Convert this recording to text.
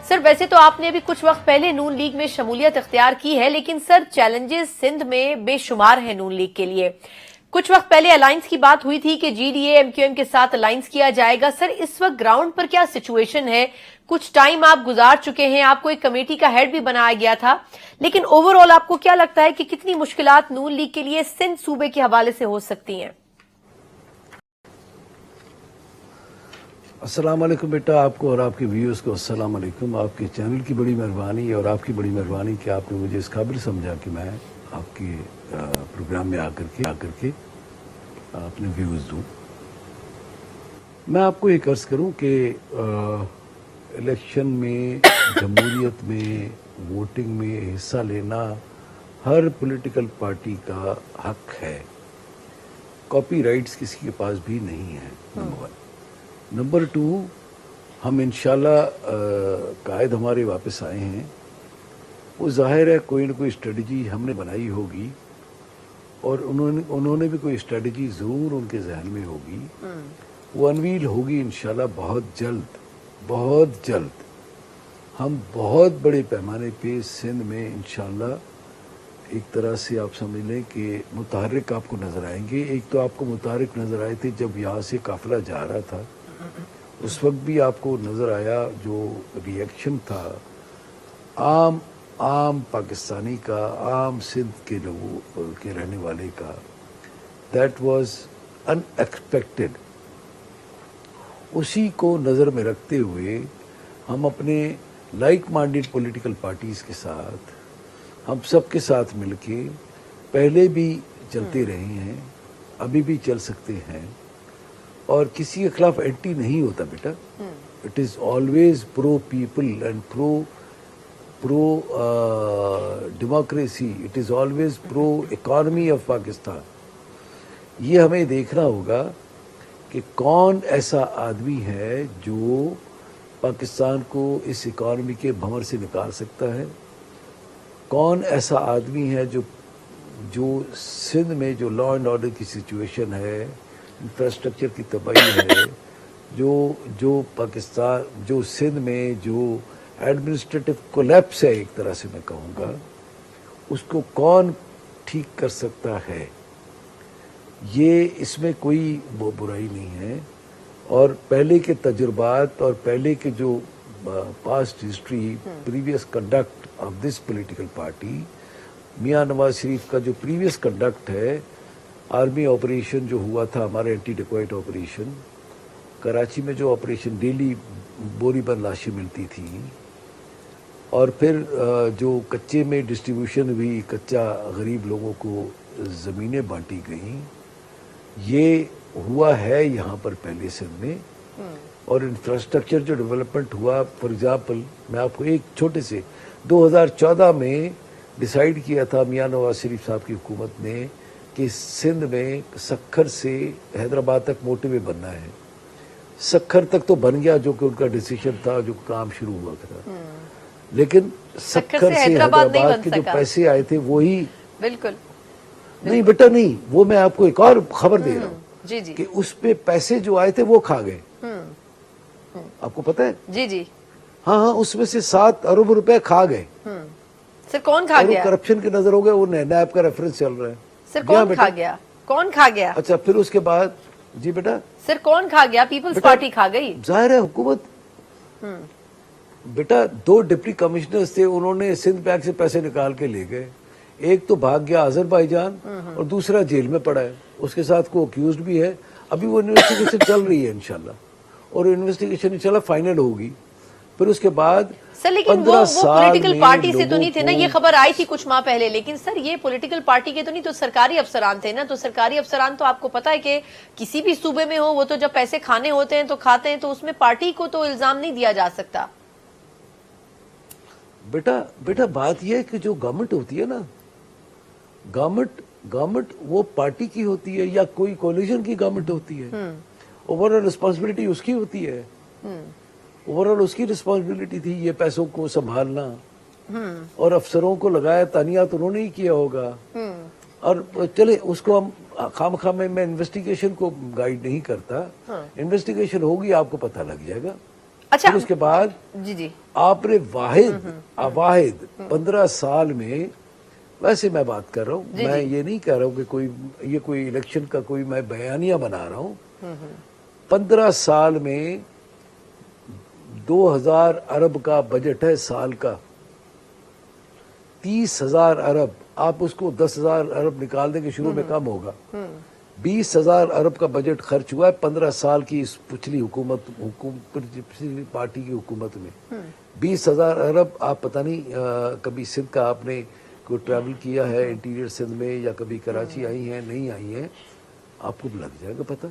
سر ویسے تو آپ نے ابھی کچھ وقت پہلے نون لیگ میں شمولیت اختیار کی ہے، لیکن سر چیلنجز سندھ میں بے شمار ہیں نون لیگ کے لیے۔ کچھ وقت پہلے الائنس کی بات ہوئی تھی کہ G D A M Q M کے ساتھ الائنس کیا جائے گا۔ سر اس وقت گراؤنڈ پر کیا سچویشن ہے؟ کچھ ٹائم آپ گزار چکے ہیں، آپ کو ایک کمیٹی کا ہیڈ بھی بنایا گیا تھا، لیکن اوور آل آپ کو کیا لگتا ہے کہ کتنی مشکلات نون لیگ کے لیے سندھ صوبے کے حوالے سے ہو سکتی ہیں؟ السلام علیکم بیٹا، آپ کو اور آپ کے ویورز کو السلام علیکم۔ آپ کے چینل کی بڑی مہربانی اور آپ کی بڑی مہربانی کہ آپ نے مجھے اس قابل سمجھا کہ میں آپ کے پروگرام میں آ کر کے اپنے ویوز دوں۔ میں آپ کو ایک عرض کروں کہ الیکشن میں، جمہوریت میں، ووٹنگ میں حصہ لینا ہر پولیٹیکل پارٹی کا حق ہے۔ کاپی رائٹس کسی کے پاس بھی نہیں ہے، نمبر 1۔ نمبر 2، ہم انشاءاللہ قائد ہمارے واپس آئے ہیں، وہ ظاہر ہے کوئی نہ کوئی اسٹریٹجی ہم نے بنائی ہوگی، اور انہوں نے بھی کوئی اسٹریٹجی ضرور ان کے ذہن میں ہوگی، وہ انویل ہوگی انشاءاللہ بہت جلد، بہت جلد۔ ہم بہت بڑے پیمانے پہ سندھ میں انشاءاللہ ایک طرح سے آپ سمجھ لیں کہ متحرک آپ کو نظر آئیں گے۔ ایک تو آپ کو متحرک نظر آئے تھے جب یہاں سے قافلہ جا رہا تھا، اس وقت بھی آپ کو نظر آیا جو ری ایکشن تھا عام پاکستانی کا، عام سندھ کے لوگوں کے رہنے والے کا، دیٹ واز ان ایکسپیکٹڈ۔ اسی کو نظر میں رکھتے ہوئے ہم اپنے لائک مائنڈیڈ پولیٹیکل پارٹیز کے ساتھ، ہم سب کے ساتھ مل کے پہلے بھی چلتے رہے ہیں، ابھی بھی چل سکتے ہیں، اور کسی کے خلاف اینٹی نہیں ہوتا بیٹا۔ It is always pro people and pro democracy, it is always pro economy of Pakistan. یہ ہمیں دیکھنا ہوگا کہ کون ایسا آدمی ہے جو پاکستان کو اس اکانومی کے بھنور سے نکال سکتا ہے، کون ایسا آدمی ہے جو سندھ میں جو لا اینڈ آرڈر کی سچویشن ہے، انفراسٹرکچر کی تباہی ہے، جو پاکستان، جو سندھ میں جو ایڈمنسٹریٹو کولیپس ہے ایک طرح سے میں کہوں گا، اس کو کون ٹھیک کر سکتا ہے۔ یہ اس میں کوئی برائی نہیں ہے، اور پہلے کے تجربات اور پہلے کے جو past history, previous conduct of this political party, Mian Nawaz Sharif کا جو پریویس کنڈکٹ ہے، آرمی آپریشن جو ہوا تھا ہمارے اینٹی ڈیکوائٹ آپریشن، کراچی میں جو آپریشن ڈیلی بوری بند لاشیں ملتی تھیں، اور پھر جو کچے میں ڈسٹریبیوشن ہوئی، کچا غریب لوگوں کو زمینیں بانٹی گئیں، یہ ہوا ہے یہاں پر پہلے سندھ میں۔ اور انفراسٹرکچر جو ڈیولپمنٹ ہوا، فار ایگزامپل میں آپ کو ایک چھوٹے سے 2014 میں ڈیسائیڈ کیا تھا میاں نواز شریف صاحب کی حکومت نے کہ سندھ میں سکھر سے حیدرآباد تک موٹر وے بننا ہے۔ سکھر تک تو بن گیا، جو کہ ان کا ڈیسیشن تھا، جو کام شروع ہوا تھا، لیکن سکھر سے حیدرآباد کے جو پیسے آئے تھے وہی بالکل نہیں بیٹا، نہیں، وہ میں آپ کو ایک اور خبر دے رہا ہوں کہ اس پہ پیسے جو آئے تھے وہ کھا گئے۔ آپ کو پتہ ہے؟ جی ہاں، اس میں سے 7 ارب روپے کھا گئے۔ سر کون کھا گیا؟ کرپشن کی نظر ہو گیا، وہ نیب کا ریفرنس چل رہا ہے۔ سر کون کھا گیا؟ کون کھا گیا؟ اچھا، پھر اس کے بعد جی بیٹا، سر کون کھا گیا؟ پیپلز پارٹی کھا گئی؟ ظاہر ہے حکومت۔ بیٹا 2 ڈپٹی کمشنرز تھے، انہوں نے سندھ بینک سے پیسے نکال کے لے گئے، ایک تو بھاگ گیا آذربائیجان اور دوسرا جیل میں پڑا ہے، اس کے ساتھ کو اکیوزڈ بھی ہے۔ ابھی وہ انویسٹیگیشن چل رہی ہے انشاءاللہ، اور انویسٹیگیشن انشاءاللہ فائنل ہوگی۔ پھر اس کے بعد سر لیکن وہ پولیٹیکل پارٹی سے تو نہیں تھے نا، یہ خبر آئی تھی کچھ ماہ پہلے، لیکن سر یہ پولیٹیکل پارٹی کے تو نہیں، تو سرکاری افسران تھے نا، تو سرکاری افسران تو آپ کو پتا ہے کہ کسی بھی صوبے میں ہو، وہ تو جب پیسے کھانے ہوتے ہیں تو کھاتے ہیں، تو اس میں پارٹی کو تو الزام نہیں دیا جا سکتا۔ بیٹا بات یہ ہے کہ جو گورنمنٹ ہوتی ہے نا، گورنمنٹ وہ پارٹی کی ہوتی ہے یا کوئی کولیشن کی گورنمنٹ ہوتی ہے، اوورآل رسپانسبلٹی اس کی ہوتی ہے۔ اوورآل اس کی رسپانسبلٹی تھی یہ پیسوں کو سنبھالنا، اور افسروں کو لگایا تعینات انہوں نے ہی کیا ہوگا۔ اور چلے اس کو ہم خواہ میں انویسٹیگیشن کو گائیڈ نہیں کرتا، انویسٹیگیشن ہوگی، آپ کو پتہ لگ جائے گا۔ اچھا پھر اس کے بعد جی جی آپ نے واحد 15 سال میں، ویسے میں بات کر رہا ہوں، میں یہ نہیں کہہ رہا ہوں کہ یہ کوئی الیکشن کا کوئی میں بیانیہ بنا رہا ہوں، 15 سال میں 2000 ارب کا بجٹ ہے سال کا، 30,000 ارب، آپ اس کو 10,000 ارب نکال دیں کہ شروع میں کم ہوگا، 20,000 ارب کا بجٹ خرچ ہوا ہے 15 سال کی اس پچھلی پچھلی پارٹی کی حکومت میں۔ 20,000 ارب، آپ پتہ نہیں کبھی سندھ کا آپ نے کوئی ٹریول کیا ہے انٹیریئر سندھ میں، یا کبھی کراچی آئی ہیں نہیں آئی ہیں، آپ کو لگ جائے گا پتہ۔